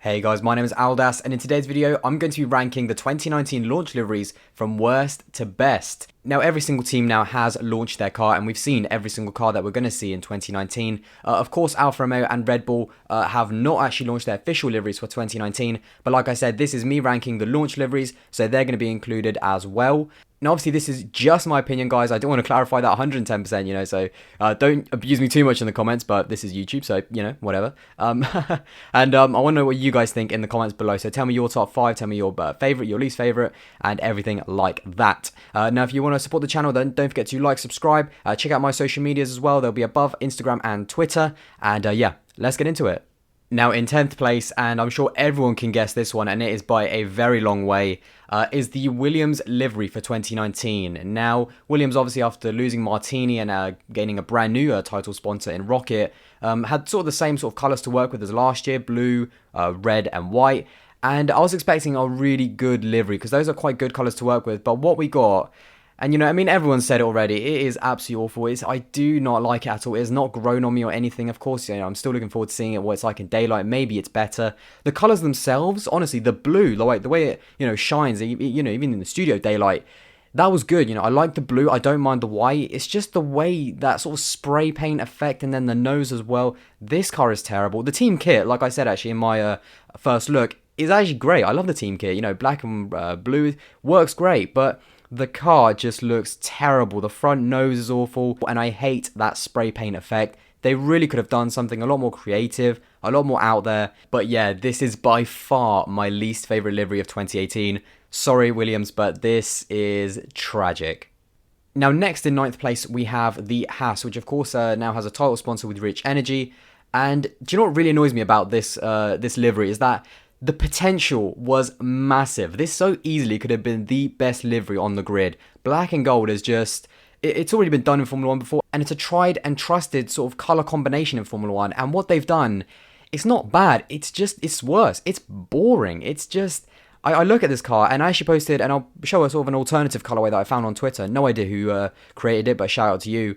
Hey guys, my name is Aldas, and in today's video, I'm going to be ranking the 2019 launch liveries from worst to best. Now, every single team now has launched their car, and we've seen every single car that we're going to see in 2019. Of course, Alfa Romeo and Red Bull have not actually launched their official liveries for 2019, but like I said, this is me ranking the launch liveries, so they're going to be included as well. Now, obviously, this is just my opinion, guys. I don't want to clarify that 110%, so don't abuse me too much in the comments, but this is YouTube, so, whatever. And I want to know what you guys think in the comments below. So tell me your top 5, tell me your favorite, your least favorite, and everything like that. Now, if you want to support the channel, then don't forget to like, subscribe, check out my social medias as well. They'll be above Instagram and Twitter. And yeah, let's get into it. Now, in 10th place, and I'm sure everyone can guess this one, and it is by a very long way, is the Williams livery for 2019. Now, Williams, obviously, after losing Martini and gaining a brand new title sponsor in Rocket, had sort of the same sort of colours to work with as last year, blue, red, and white. And I was expecting a really good livery, because those are quite good colours to work with. But what we got... And, everyone said it already. It is absolutely awful. I do not like it at all. It has not grown on me or anything. Of course, I'm still looking forward to seeing it, what it's like in daylight. Maybe it's better. The colours themselves, honestly, the blue, the way it, shines, even in the studio daylight, that was good. I like the blue. I don't mind the white. It's just the way that sort of spray paint effect and then the nose as well. This car is terrible. The team kit, like I said, actually, in my first look, is actually great. I love the team kit. Black and blue works great, but... the car just looks terrible. The front nose is awful, and I hate that spray paint effect. They really could have done something a lot more creative, a lot more out there. But yeah, this is by far my least favorite livery of 2018. Sorry, Williams, but this is tragic. Now, next in 9th place, we have the Haas, which of course now has a title sponsor with Rich Energy. And do you know what really annoys me about this livery is that the potential was massive. This so easily could have been the best livery on the grid. Black and gold is just... it's already been done in Formula 1 before, and it's a tried and trusted sort of colour combination in Formula 1. And what they've done, it's not bad. It's worse. It's boring. It's just... I look at this car, and I actually posted, and I'll show a sort of an alternative colourway that I found on Twitter. No idea who created it, but shout out to you.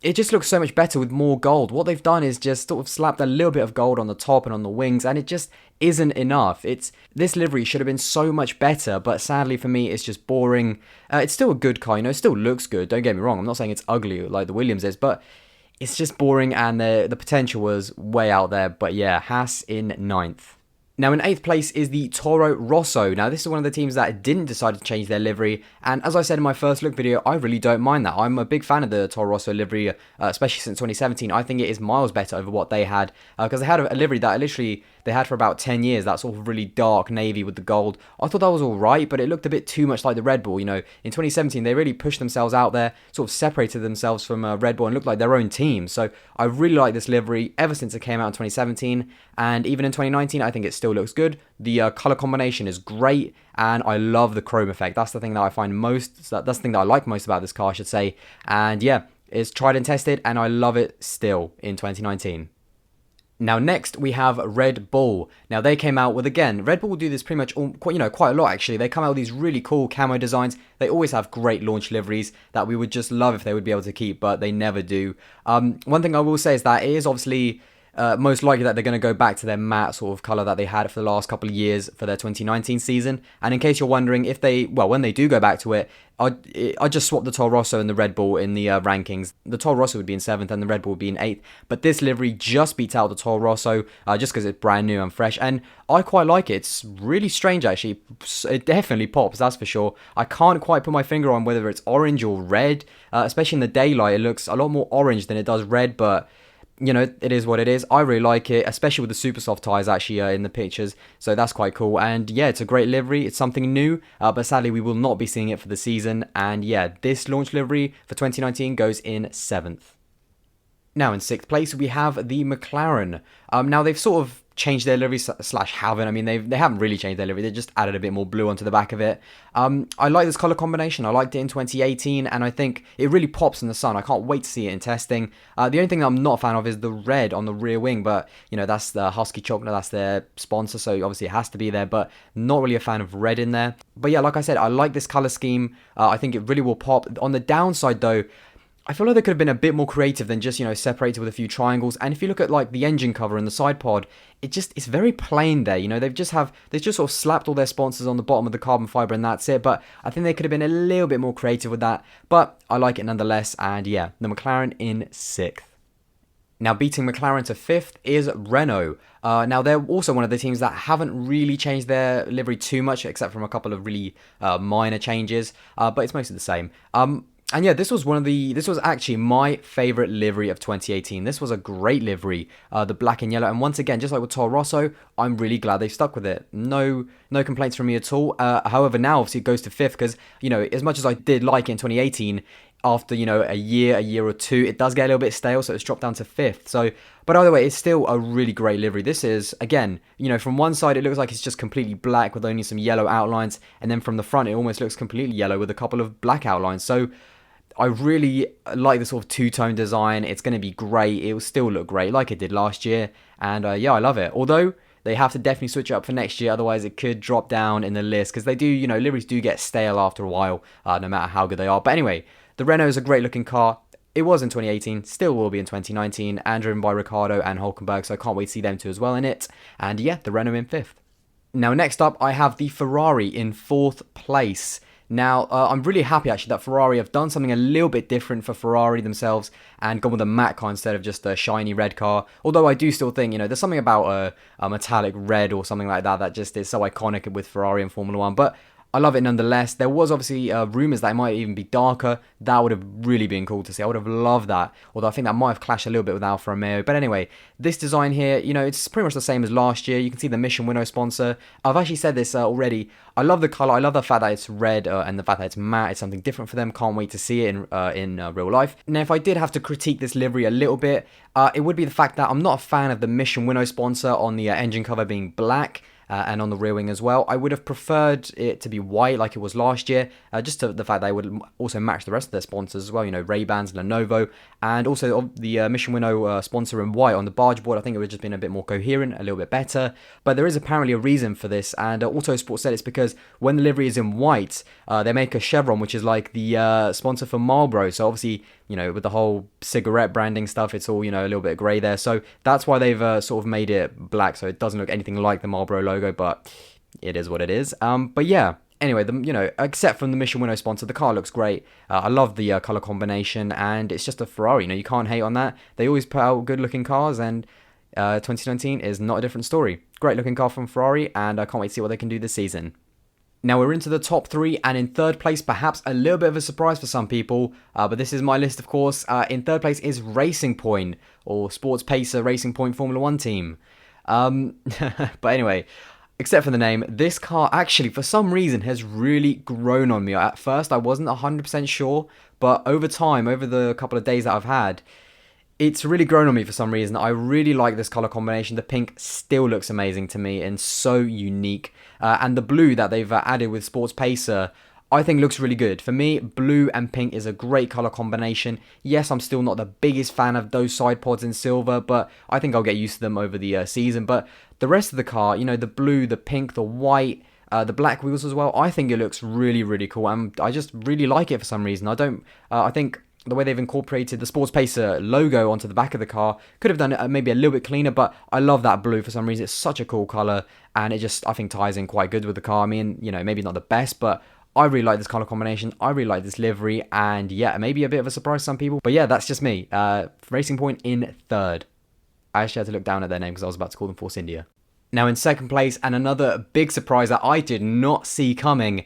It just looks so much better with more gold. What they've done is just sort of slapped a little bit of gold on the top and on the wings, and it just isn't enough. This livery should have been so much better, but sadly for me, it's just boring. It's still a good car, it still looks good, don't get me wrong. I'm not saying it's ugly like the Williams is, but it's just boring, and the potential was way out there. But yeah, Haas in 9th. Now, in 8th place is the Toro Rosso. Now, this is one of the teams that didn't decide to change their livery. And as I said in my first look video, I really don't mind that. I'm a big fan of the Toro Rosso livery, especially since 2017. I think it is miles better over what they had. Because they had a livery that literally they had for about 10 years, that sort of really dark navy with the gold. I thought that was all right, but it looked a bit too much like the Red Bull. In 2017, they really pushed themselves out there, sort of separated themselves from Red Bull and looked like their own team. So I really like this livery ever since it came out in 2017. And even in 2019, I think it still looks good. The color combination is great, and I love the chrome effect. That's the thing that I find most, that's the thing that I like most about this car, I should say. And yeah, it's tried and tested, and I love it still in 2019. Now, next, we have Red Bull. Now, they came out with, again, Red Bull will do this pretty much, quite a lot, actually. They come out with these really cool camo designs. They always have great launch liveries that we would just love if they would be able to keep, but they never do. One thing I will say is that it is obviously... most likely that they're going to go back to their matte sort of colour that they had for the last couple of years for their 2019 season. And in case you're wondering if when they do go back to it, I'd just swap the Toro Rosso and the Red Bull in the rankings. The Toro Rosso would be in 7th and the Red Bull would be in 8th. But this livery just beats out the Toro Rosso just because it's brand new and fresh. And I quite like it. It's really strange, actually. It definitely pops, that's for sure. I can't quite put my finger on whether it's orange or red. Especially in the daylight, it looks a lot more orange than it does red, but... it is what it is. I really like it, especially with the super soft tyres actually in the pictures. So that's quite cool. And yeah, it's a great livery. It's something new, but sadly we will not be seeing it for the season. And yeah, this launch livery for 2019 goes in 7th. Now in 6th place, we have the McLaren. Now they've sort of changed their livery slash haven't. I mean, they haven't really changed their livery. They just added a bit more blue onto the back of it. I like this color combination. I liked it in 2018, and I think it really pops in the sun. I can't wait to see it in testing. The only thing that I'm not a fan of is the red on the rear wing, but that's the Husky chocolate. That's their sponsor, so obviously it has to be there. But not really a fan of red in there. But yeah, like I said, I like this color scheme. I think it really will pop. On the downside, though, I feel like they could have been a bit more creative than just, separated with a few triangles. And if you look at like the engine cover and the side pod, it's very plain there. They've just sort of slapped all their sponsors on the bottom of the carbon fiber and that's it. But I think they could have been a little bit more creative with that. But I like it nonetheless. And yeah, the McLaren in 6th. Now, beating McLaren to 5th is Renault. Now, they're also one of the teams that haven't really changed their livery too much, except from a couple of really minor changes, but it's mostly the same. And yeah, this was actually my favorite livery of 2018. This was a great livery, the black and yellow. And once again, just like with Toro Rosso, I'm really glad they stuck with it. No complaints from me at all. However, now obviously it goes to 5th because, as much as I did like it in 2018, after, a year or two, it does get a little bit stale, so it's dropped down to 5th. So, but either way, it's still a really great livery. This is, again, from one side, it looks like it's just completely black with only some yellow outlines, and then from the front, it almost looks completely yellow with a couple of black outlines. So, I really like the sort of two-tone design. It's going to be great. It will still look great like it did last year, and yeah, I love it. Although, they have to definitely switch it up for next year, otherwise it could drop down in the list, because they do, liveries do get stale after a while, no matter how good they are. But anyway, the Renault is a great looking car. It was in 2018, still will be in 2019, and driven by Ricciardo and Hulkenberg, so I can't wait to see them two as well in it. And yeah, the Renault in 5th. Now, next up, I have the Ferrari in 4th place. Now, I'm really happy actually that Ferrari have done something a little bit different for Ferrari themselves and gone with a matte car instead of just a shiny red car. Although I do still think, there's something about a metallic red or something like that that just is so iconic with Ferrari and Formula 1. But I love it nonetheless. There was obviously rumours that it might even be darker. That would have really been cool to see. I would have loved that. Although I think that might have clashed a little bit with Alfa Romeo. But anyway, this design here, it's pretty much the same as last year. You can see the Mission Winnow sponsor. I've actually said this already. I love the colour. I love the fact that it's red and the fact that it's matte. It's something different for them. Can't wait to see it in real life. Now, if I did have to critique this livery a little bit, it would be the fact that I'm not a fan of the Mission Winnow sponsor on the engine cover being black. And on the rear wing as well. I would have preferred it to be white like it was last year, just to the fact that it would also match the rest of their sponsors as well, Ray-Bans, Lenovo, and also the Mission Winnow sponsor in white on the barge board. I think it would have just been a bit more coherent, a little bit better, but there is apparently a reason for this, and Autosport said it's because when the livery is in white, they make a chevron, which is like the sponsor for Marlboro, so obviously, with the whole cigarette branding stuff, it's all, a little bit grey there. So that's why they've sort of made it black, so it doesn't look anything like the Marlboro logo, but it is what it is. But yeah, anyway, except from the Mission Winnow sponsor, the car looks great. I love the colour combination, and it's just a Ferrari. You can't hate on that. They always put out good-looking cars, and 2019 is not a different story. Great-looking car from Ferrari, and I can't wait to see what they can do this season. Now we're into the top 3, and in 3rd place, perhaps a little bit of a surprise for some people, but this is my list, of course. In 3rd place is Racing Point, or Sports Pacer Racing Point Formula 1 team. But anyway, except for the name, this car actually, for some reason, has really grown on me. At first, I wasn't 100% sure, but over time, over the couple of days that I've had, it's really grown on me for some reason. I really like this colour combination. The pink still looks amazing to me and so unique. And the blue that they've added with Sports Pacer, I think looks really good. For me, blue and pink is a great colour combination. Yes, I'm still not the biggest fan of those side pods in silver, but I think I'll get used to them over the season. But the rest of the car, the blue, the pink, the white, the black wheels as well, I think it looks really, really cool. And I just really like it for some reason. I think the way they've incorporated the Sports Pacer logo onto the back of the car, could have done it maybe a little bit cleaner, but I love that blue for some reason. It's such a cool colour, and it just, I think, ties in quite good with the car. I mean, maybe not the best, but I really like this colour combination. I really like this livery, and yeah, maybe a bit of a surprise to some people, but yeah, that's just me. Racing Point in 3rd. I actually had to look down at their name because I was about to call them Force India. Now in 2nd place, and another big surprise that I did not see coming,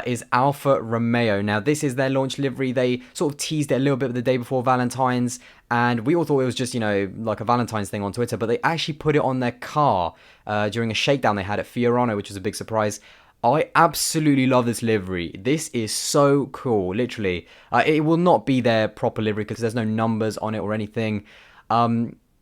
is Alfa Romeo. Now, this is their launch livery. They sort of teased it a little bit the day before Valentine's, and we all thought it was just, like a Valentine's thing on Twitter, but they actually put it on their car during a shakedown they had at Fiorano, which was a big surprise. I absolutely love this livery. This is so cool, literally. It will not be their proper livery because there's no numbers on it or anything.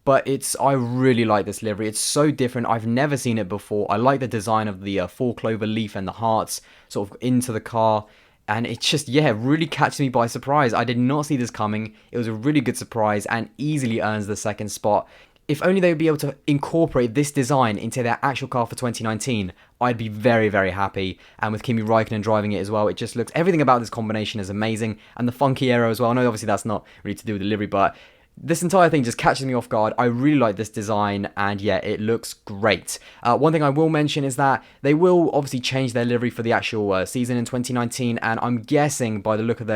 But I really like this livery. It's so different. I've never seen it before. I like the design of the 4-clover leaf and the hearts sort of into the car. And it just, really catches me by surprise. I did not see this coming. It was a really good surprise and easily earns the 2nd spot. If only they would be able to incorporate this design into their actual car for 2019, I'd be very, very happy. And with Kimi Raikkonen driving it as well, it just looks, everything about this combination is amazing. And the funky aero as well. I know obviously that's not really to do with the livery, but this entire thing just catches me off guard. I really like this design, and yeah, it looks great. One thing I will mention is that they will obviously change their livery for the actual season in 2019, and I'm guessing by the look of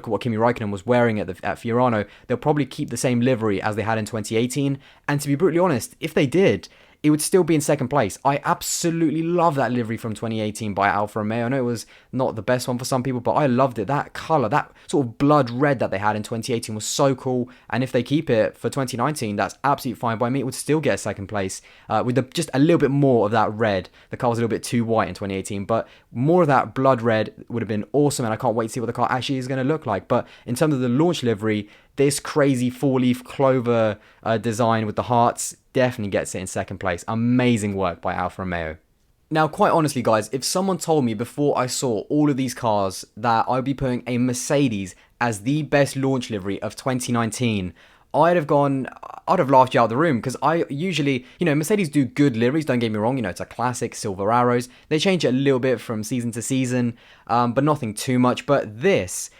what Kimi Raikkonen was wearing at Fiorano, they'll probably keep the same livery as they had in 2018. And to be brutally honest, if they did, it would still be in second place. I absolutely love that livery from 2018 by Alfa Romeo. I know it was not the best one for some people, but I loved it. That colour, that sort of blood red that they had in 2018 was so cool. And if they keep it for 2019, that's absolutely fine by me. It would still get a second place with just a little bit more of that red. The car was a little bit too white in 2018, but more of that blood red would have been awesome. And I can't wait to see what the car actually is going to look like. But in terms of the launch livery, this crazy four-leaf clover design with the hearts definitely gets it in second place. Amazing work by Alfa Romeo. Now, quite honestly, guys, if someone told me before I saw all of these cars that I'd be putting a Mercedes as the best launch livery of 2019, I'd have laughed you out of the room, because I usually, Mercedes do good liveries, don't get me wrong, it's a classic, silver arrows. They change it a little bit from season to season, but nothing too much. But this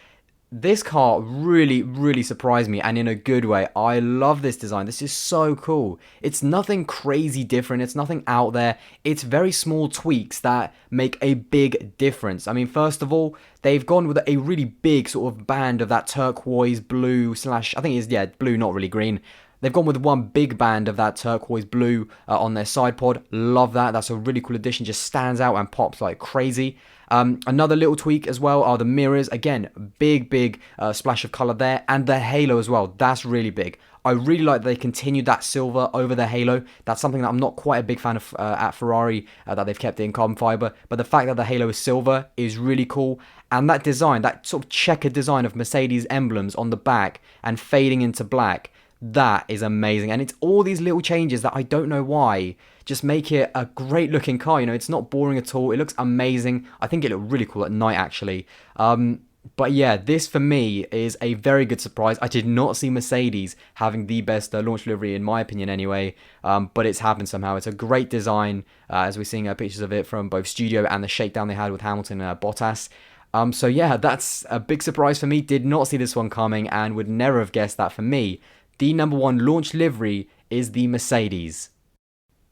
car really, really surprised me, and in a good way. I love this design. This is so cool. It's nothing crazy different. It's nothing out there. It's very small tweaks that make a big difference. I mean, first of all, they've gone with a really big sort of band of that turquoise blue slash, I think it's, yeah, blue, not really green. They've gone with one big band of that turquoise blue on their side pod. Love that. That's a really cool addition. Just stands out and pops like crazy. Another little tweak as well are the mirrors. Again, big splash of color there. And the halo as well. That's really big. I really like that they continued that silver over the halo. That's something that I'm not quite a big fan of at Ferrari, that they've kept it in carbon fiber. But the fact that the halo is silver is really cool. And that design, that sort of checkered design of Mercedes emblems on the back and fading into black, that is amazing. And it's all these little changes that I don't know why just make it a great looking car. It's not boring at all. It looks amazing. I think it looked really cool at night, actually. But yeah, this for me is a very good surprise. I did not see Mercedes having the best launch livery, in my opinion anyway, but it's happened somehow. It's a great design, as we're seeing pictures of it from both studio and the shakedown they had with Hamilton and Bottas. So yeah, that's a big surprise for me. Did not see this one coming, and would never have guessed that for me, the number one launch livery is the Mercedes.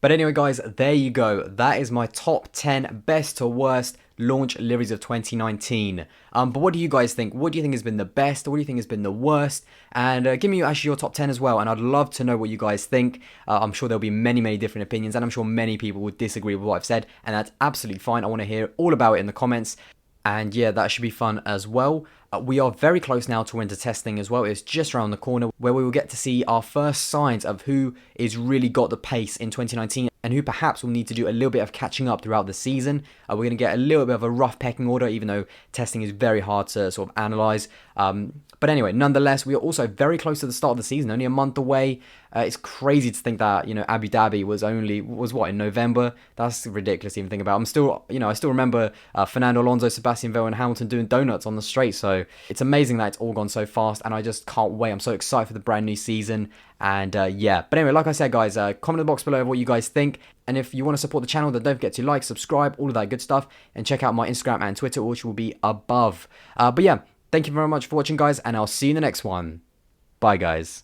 But anyway, guys, there you go. That is my top 10 best to worst launch liveries of 2019. But what do you guys think? What do you think has been the best? What do you think has been the worst? And give me actually your top 10 as well. And I'd love to know what you guys think. I'm sure there'll be many different opinions, and I'm sure many people would disagree with what I've said. And that's absolutely fine. I want to hear all about it in the comments. And yeah, that should be fun as well. We are very close now to winter testing as well. It's just around the corner, where we will get to see our first signs of who is really got the pace in 2019 and who perhaps will need to do a little bit of catching up throughout the season. We're going to get a little bit of a rough pecking order, even though testing is very hard to sort of analyze. But anyway, nonetheless, we are also very close to the start of the season, only a month away. It's crazy to think that, Abu Dhabi was what, in November? That's ridiculous to even think about. I still remember Fernando Alonso, Sebastian Vettel and Hamilton doing donuts on the straight. So it's amazing that it's all gone so fast, and I just can't wait. I'm so excited for the brand new season. And yeah, but anyway, like I said, guys, comment in the box below what you guys think. And if you want to support the channel, then don't forget to like, subscribe, all of that good stuff. And check out my Instagram and Twitter, which will be above. But yeah, thank you very much for watching, guys, and I'll see you in the next one. Bye, guys.